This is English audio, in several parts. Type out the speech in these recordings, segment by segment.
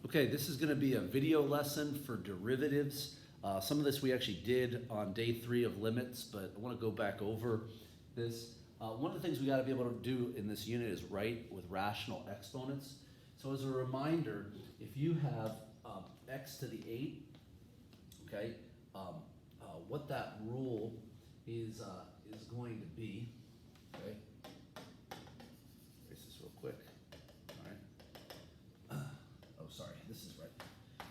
Okay, this is going to be a video lesson for derivatives. Some of this we actually did on day 3 of limits, but I want to go back over this. One of the things we got to be able to do in this unit is write with rational exponents. So as a reminder, if you have x to the 8, okay, what that rule is going to be, okay, erase this real quick. Oh, sorry, this is right.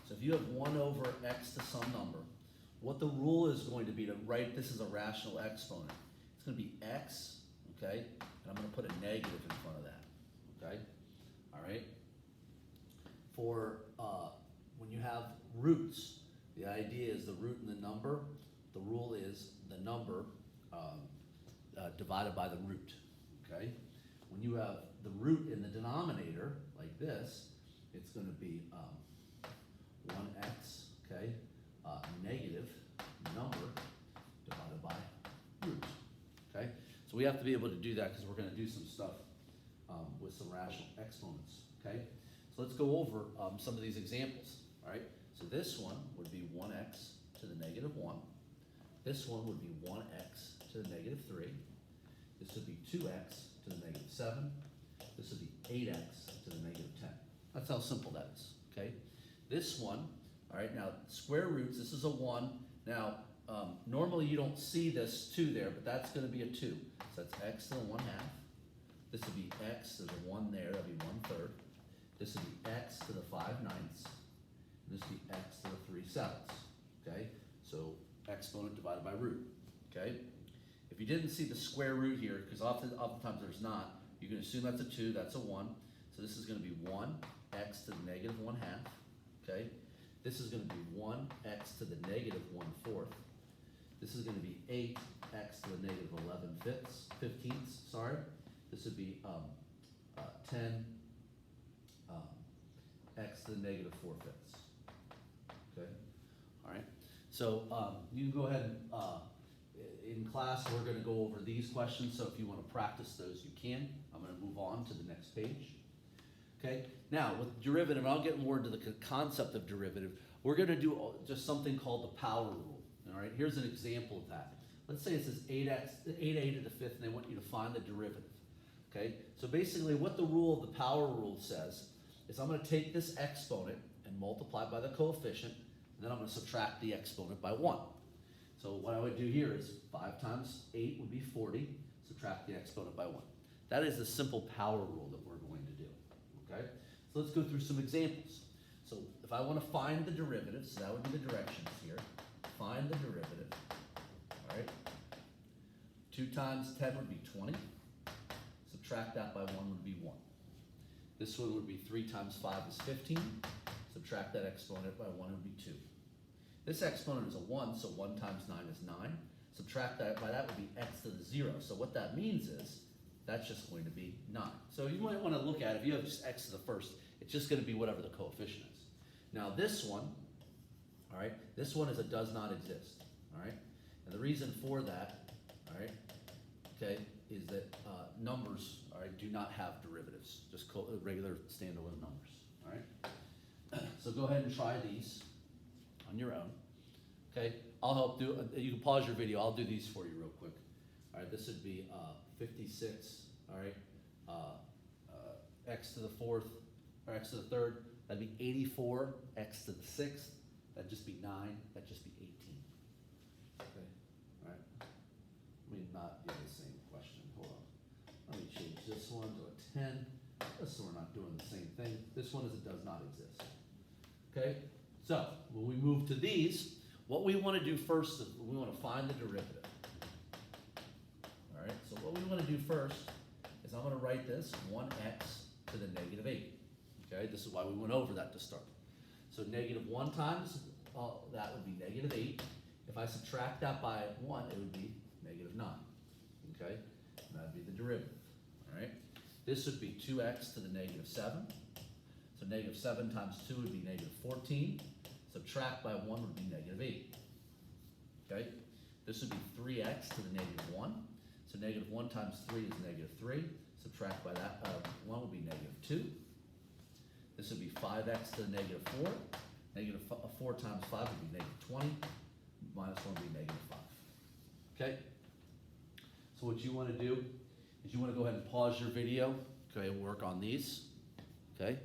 So if you have 1 over x to some number, what the rule is going to be to write this as a rational exponent. It's going to be x, okay, and I'm going to put a negative in front of that, okay? All right? For when you have roots, the idea is the root and the number. The rule is the number divided by the root, okay? When you have the root in the denominator, like this, it's going to be 1x, okay, negative number divided by root, okay? So we have to be able to do that because we're going to do some stuff with some rational exponents, okay? So let's go over some of these examples, all right? So this one would be 1x to the negative 1. This one would be 1x to the negative 3. This would be 2x to the negative 7. This would be 8x to the negative 10. That's how simple that is, okay? This one, all right, now square roots, this is a 1. Now, normally you don't see this 2 there, but that's going to be a 2. So that's x to the 1/2. This would be x, there's a 1 there, that would be 1/3. This would be x to the 5/9. And this would be x to the 3/7, okay? So exponent divided by root, okay? If you didn't see the square root here, because oftentimes there's not, you can assume that's a 2, that's a 1. So this is going to be 1x to the negative 1/2, okay? This is going to be 1x to the negative 1/4. This is going to be 8x to the negative 11/15, sorry. This would be 10 x to the negative 4/5, okay? All right, so you can go ahead and, in class, we're going to go over these questions, so if you want to practice those, you can. I'm going to move on to the next page. Okay, now with derivative, I'll get more into the concept of derivative. We're going to do just something called the power rule. All right, here's an example of that. Let's say it says 8a to the 5th, and they want you to find the derivative. Okay, so basically what the rule of the power rule says is I'm going to take this exponent and multiply by the coefficient, and then I'm going to subtract the exponent by 1. So what I would do here is 5 times 8 would be 40, subtract the exponent by 1. That is the simple power rule that we're going to do. Okay, so let's go through some examples. So if I want to find the derivative, so that would be the directions here. Find the derivative. All right. 2 times 10 would be 20. Subtract that by 1 would be 1. This one would be 3 times 5 is 15. Subtract that exponent by 1 would be 2. This exponent is a 1, so 1 times 9 is 9. Subtract that by that would be x to the 0. So what that means is that's just going to be 9. So you might want to look at it, if you have just x to the first, it's just going to be whatever the coefficient is. Now this one, all right, this one is a does not exist, all right? And the reason for that, all right, okay, is that numbers, all right, do not have derivatives, just regular standalone numbers, all right? So go ahead and try these on your own, okay? I'll help do, you can pause your video, I'll do these for you real quick. All right, this would be 56, all right, x to the 4th, or x to the 3rd, that'd be 84, x to the 6th, that'd just be 9, that'd just be 18. Okay, all right, let me not do the same question, hold on. Let me change this one to a 10, just so we're not doing the same thing. This one is it does not exist. Okay, so when we move to these, what we want to do first is we want to find the derivative. All right, so what we want to do first is I'm going to write this 1x to the negative 8. Okay, this is why we went over that to start. So negative 1 times that would be negative 8. If I subtract that by 1, it would be negative 9. Okay, and that would be the derivative. All right, this would be 2x to the negative 7. So negative 7 times 2 would be negative 14. Subtract by 1 would be negative 8. Okay, this would be 3x to the negative 1. So negative 1 times 3 is negative 3. Subtract by that, 1 would be negative 2. This would be 5x to the negative 4. Negative 4 times 5 would be negative 20. Minus 1 would be negative 5. Okay? So what you want to do is you want to go ahead and pause your video. Okay, work on these. Okay?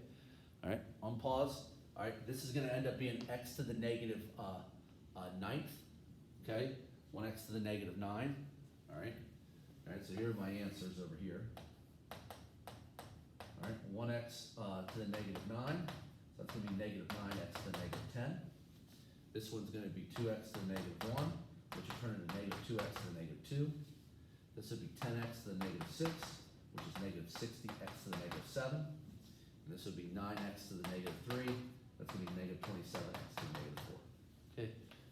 All right, unpause. All right, this is going to end up being x to the negative 9th. Okay? 1x to the negative 9. All right? All right, so here are my answers over here. All right, 1x to the negative 9. So that's going to be negative 9x to the negative 10. This one's going to be 2x to the negative 1, which will turn into negative 2x to the negative 2. This would be 10x to the negative 6, which is negative 60x to the negative 7. And this would be 9x to the negative 3. That's going to be negative 27x to the negative 4. Okay,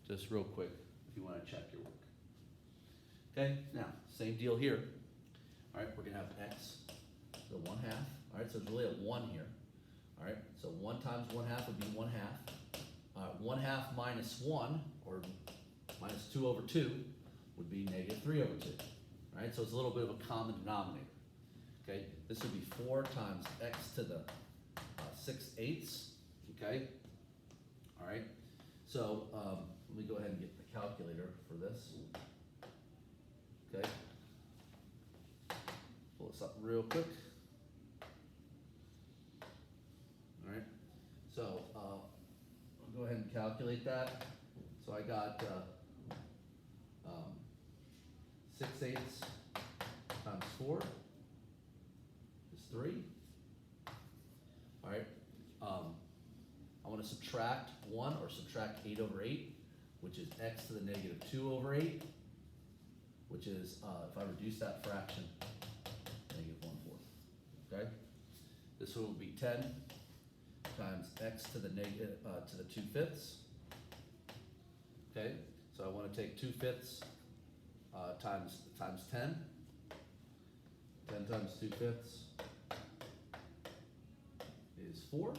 just real quick if you want to check your work. Okay, now, same deal here. All right, we're going to have x to the 1/2. All right, so it's really a 1 here. All right, so 1 times 1/2 would be 1/2. 1/2 minus 1, or minus 2 over 2, would be negative 3 over 2. All right, so it's a little bit of a common denominator. Okay, this would be 4 times x to the 6/8. Okay, all right, so let me go ahead and get the calculator for this. Okay, pull this up real quick. All right, so I'll go ahead and calculate that. So I got 6/8 times 4 is 3. All right, I want to subtract 1 or subtract 8 over 8, which is x to the negative 2 over 8, which is, if I reduce that fraction, negative 1/4. Okay, this one will be 10 times x to the negative to the 2/5. Okay, so I want to take 2/5 times 10. 10 times 2/5 is 4.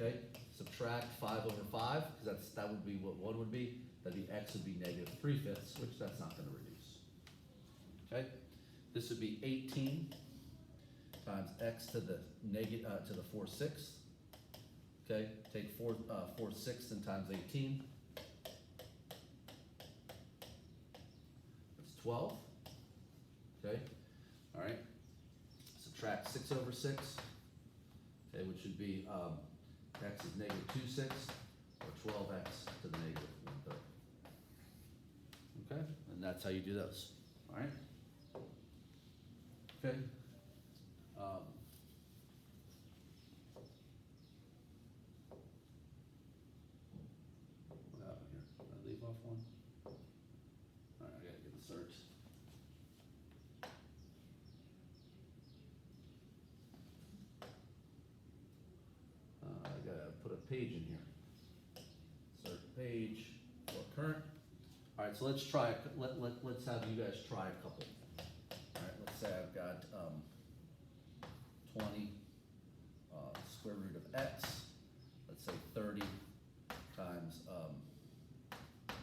Okay, subtract 5 over 5, because that would be what 1 would be. That'd be x would be negative 3/5, which that's not going to reduce. Okay, this would be 18 times x to the negative to the 4/6. Okay, take 4/6 and times 18. That's 12. Okay, all right. Subtract 6 over 6. Okay, which would be x is negative 2/6, or 12x to the negative 1/3. Okay, and that's how you do those. All right. Okay. What happened here? Did I leave off one? All right, I gotta get the search. I gotta put a page in here. Insert page for current. All right, so let's try. Let's have you guys try a couple. All right, let's say I've got 20 square root of x. Let's say 30 times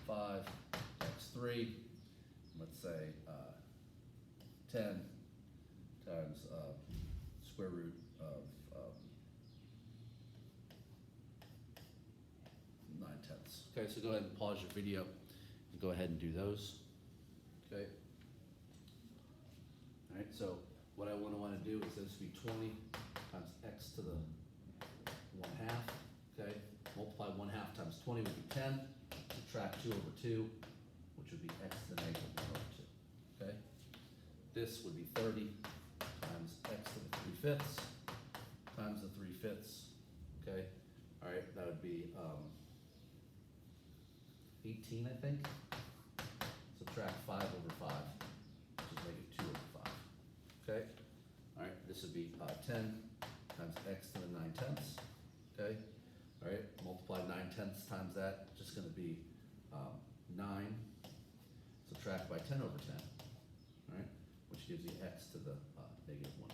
5x3. Let's say 10 times square root of 9/10. Okay, so go ahead and pause your video and go ahead and do those. Okay. All right, so what I want to do is this would be 20 times x to the 1/2. Okay, multiply 1/2 times 20 would be 10. Subtract 2 over 2, which would be x to the negative 1 over 2. Okay, this would be 30 times x to the 3/5 times the 3/5. Okay, all right, that would be 18, I think. Subtract 5 over 5, which is negative 2 over 5. Okay, all right, this would be 10 times x to the 9/10. Okay, all right, multiply 9/10 times that, just going to be 9. Subtract by 10 over 10. All right, which gives you x to the negative 1.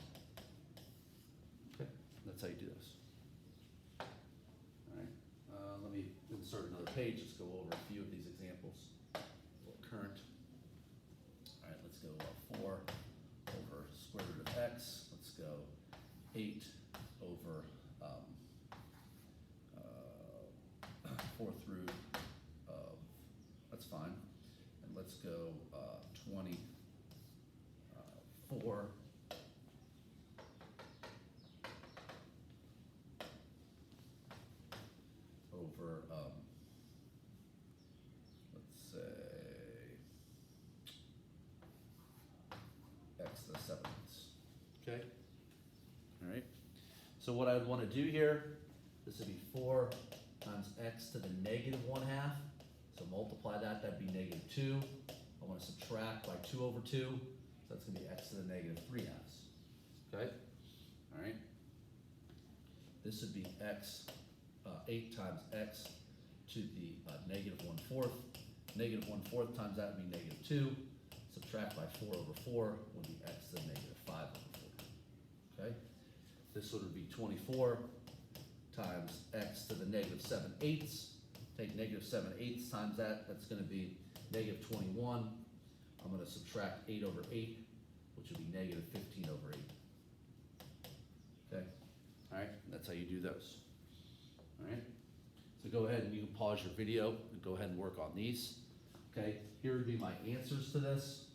Okay, that's how you do those. All right, let me insert another page. Let's go over a few of these examples. Current. All right, let's go 4 over square root of x. Let's go 8 over fourth root of, that's fine. And let's go 24 over, let's say, x to the 7 eighths. Okay? All right. So what I would want to do here, this would be 4 times x to the negative 1/2. So multiply that, that'd be negative 2. I want to subtract by 2 over 2. So that's going to be x to the negative 3/2. Okay? All right. This would be x, 8 times x to the negative 1/4. Negative 1/4 times that would be negative 2. Subtract by 4 over 4 would be x to the negative 5 over 4. Okay? This would be 24 times x to the negative 7/8. Take negative 7/8 times that, that's going to be negative 21. I'm going to subtract 8 over 8, which would be negative 15 over 8. Okay? All right, that's how you do those. All right? So go ahead and you can pause your video and go ahead and work on these. Okay, here would be my answers to this.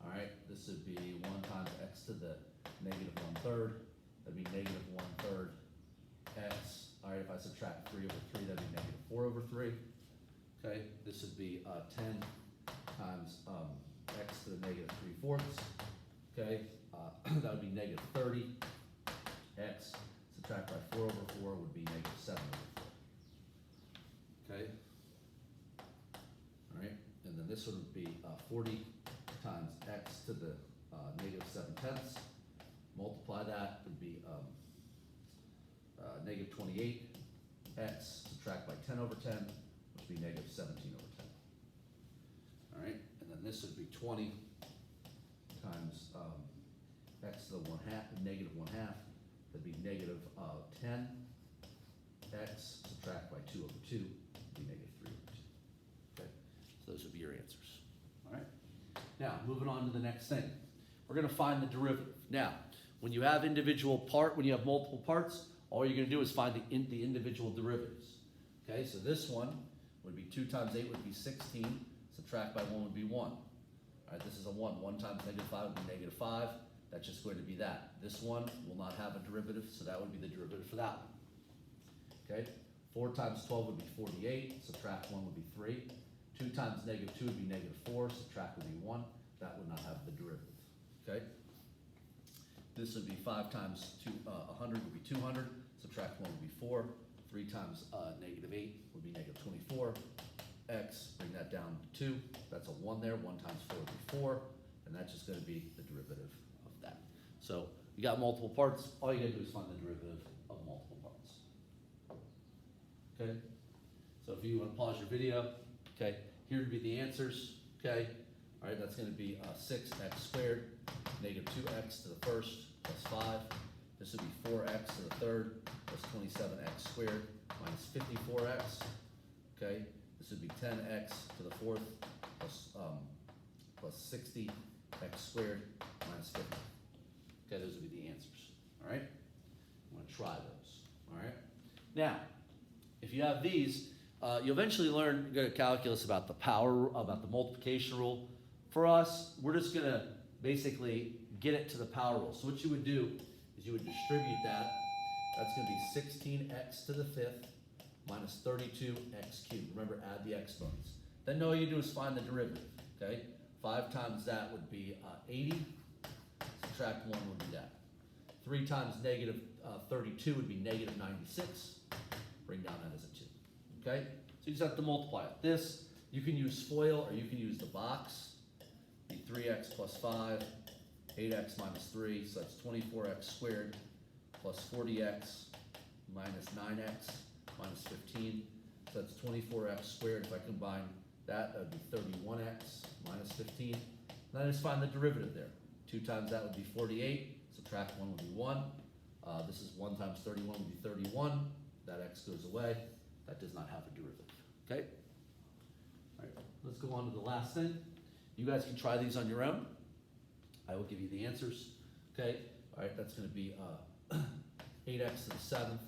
All right, this would be 1 times x to the negative 1/3. That'd be negative 1/3 x. All right, if I subtract 3 over 3, that'd be negative 4 over 3. Okay, this would be 10 times x to the negative 3/4. Okay, that would be negative 30 x. Subtract by 4 over 4 would be negative 7 over 4. Okay. All right, and then this one would be 40 times x to the negative 7/10. Multiply that would be negative 28 x. Subtract by 10 over 10, which would be negative 17 over 10. All right, and then this would be 20 times x to the 1/2, negative 1/2. That'd be negative 10 x. Subtract by 2 over 2, would be negative 3 over 2. Okay, so those would be your answers. All right. Now, moving on to the next thing. We're going to find the derivative. Now, when you have when you have multiple parts, all you're going to do is find the individual derivatives. Okay, so this one would be 2 times 8 would be 16. Subtract by 1 would be 1. All right, this is a 1. 1 times negative 5 would be negative 5. That's just going to be that. This one will not have a derivative, so that would be the derivative for that one. Okay, 4 times 12 would be 48. Subtract 1 would be 3. 2 times negative 2 would be negative 4. Subtract would be 1. That would not have the derivative. Okay. This would be 5 times 100 would be 200. Subtract 1 would be 4. 3 times negative 8 would be negative 24. X, bring that down to 2. That's a 1 there. 1 times 4 would be 4. And that's just going to be the derivative of that. So you got multiple parts. All you got to do is find the derivative of multiple parts. Okay. So if you want to pause your video, okay, here would be the answers. Okay. All right, that's going to be 6x squared, negative 2x to the first, plus 5. This would be 4x to the third, plus 27x squared, minus 54x. Okay, this would be 10x to the fourth, plus 60x squared, minus 50. Okay, those would be the answers. All right, I'm going to try those. All right, now, if you have these, you eventually learn calculus about the power, about the multiplication rule. For us, we're just going to basically get it to the power rule. So what you would do is you would distribute that. That's going to be 16x to the fifth minus 32x cubed. Remember, add the exponents. Then all you do is find the derivative. Okay, 5 times that would be 80. Subtract 1 would be that. 3 times negative 32 would be negative 96. Bring down that as a 2. Okay, so you just have to multiply it. This, you can use FOIL or you can use the box. Be 3x plus 5, 8x minus 3, so that's 24x squared, plus 40x minus 9x minus 15, so that's 24x squared. If I combine that, that would be 31x minus 15. Then I just find the derivative there. 2 times that would be 48, subtract 1 would be 1. This is 1 times 31 would be 31. That x goes away. That does not have a derivative. Okay? All right, let's go on to the last thing. You guys can try these on your own. I will give you the answers. Okay? All right, that's going to be 8x to the 7th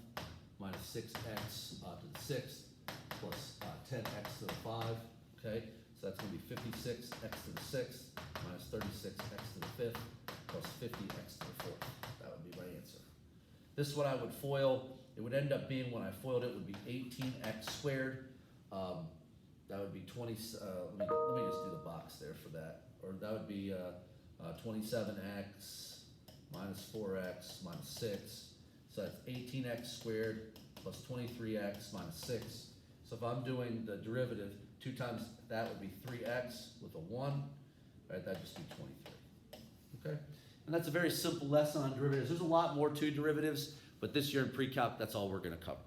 minus 6x to the 6th plus 36 x to the 6th minus 36 x to the 5th plus 50 x to the 4th. That would be my answer. This is what I would FOIL. It would end up being, when I FOILed it, would be 18x squared. That would be 20, let me just do the box there for that. Or that would be 27x minus 4x minus 6. So that's 18x squared plus 23x minus 6. So if I'm doing the derivative, 2 times that would be 3x with a 1, right? That'd just be 23, okay? And that's a very simple lesson on derivatives. There's a lot more to derivatives, but this year in pre-calc, that's all we're gonna cover.